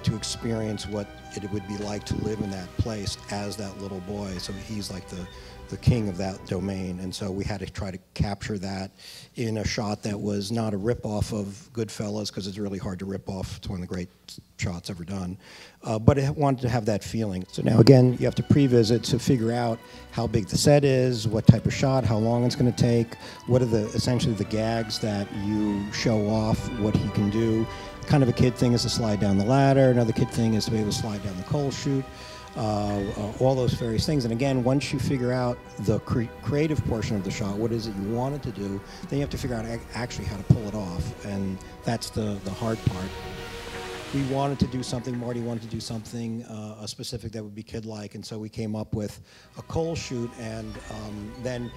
get to experience what it would be like to live in that place as that little boy. So he's like the king of that domain, and so we had to try to capture that in a shot that was not a rip-off of Goodfellas, because it's really hard to rip off. It's one of the great shots ever done, but it wanted to have that feeling. So now again, you have to pre-visit to figure out how big the set is, what type of shot, how long it's going to take, what are essentially the gags that you show off, what he can do. Kind of a kid thing is to slide down the ladder, another kid thing is to be able to slide down the coal chute. All those various things. And again, once you figure out the creative portion of the shot, what is it you want it to do, then you have to figure out actually how to pull it off, and that's the hard part. We wanted to do something, Marty wanted to do something a specific that would be kid-like, and so we came up with a coal chute, and then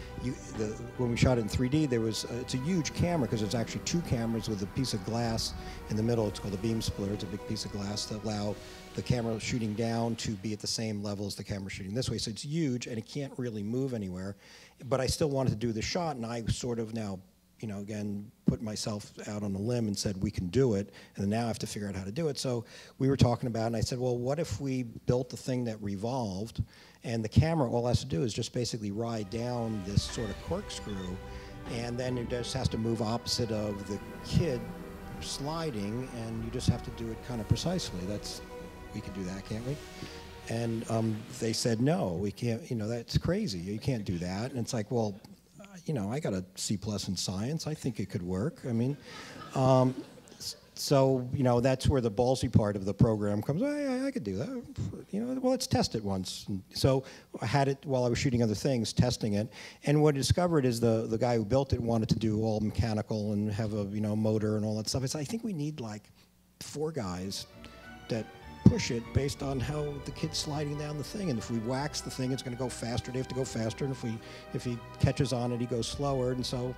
when we shot it in 3D, it's a huge camera, because it's actually two cameras with a piece of glass in the middle. It's called a beam splitter. It's a big piece of glass that allow the camera shooting down to be at the same level as the camera shooting this way. So it's huge, and it can't really move anywhere. But I still wanted to do the shot, and I sort of now, you know, again, put myself out on a limb and said, we can do it, and now I have to figure out how to do it. So we were talking about it, and I said, well, what if we built the thing that revolved, and the camera, all it has to do is just basically ride down this sort of corkscrew, and then it just has to move opposite of the kid sliding, and you just have to do it kind of precisely. We can do that, can't we? And they said, no, we can't, you know, that's crazy. You can't do that. And it's like, well, you know, I got a C+ in science. I think it could work. I mean, so, you know, that's where the ballsy part of the program comes. I could do that. You know, well, let's test it once. And so I had it while I was shooting other things, testing it. And what I discovered is the guy who built it wanted to do all mechanical and have a, you know, motor and all that stuff. It's, I think we need like 4 guys that push it based on how the kid's sliding down the thing, and if we wax the thing, it's going to go faster. They have to go faster, and if he catches on it, he goes slower. And so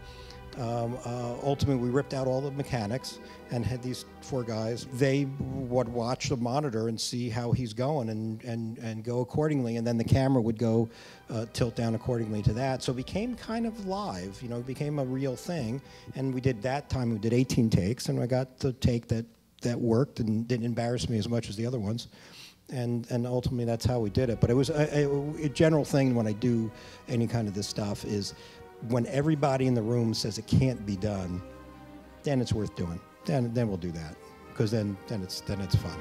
ultimately, we ripped out all the mechanics and had these 4 guys. They would watch the monitor and see how he's going and go accordingly, and then the camera would go tilt down accordingly to that. So it became kind of live. You know, it became a real thing. And we did that time. We did 18 takes, and I got the take that worked and didn't embarrass me as much as the other ones, and ultimately that's how we did it. But it was a general thing when I do any kind of this stuff is when everybody in the room says it can't be done, then it's worth doing. Then we'll do that, because then it's fun.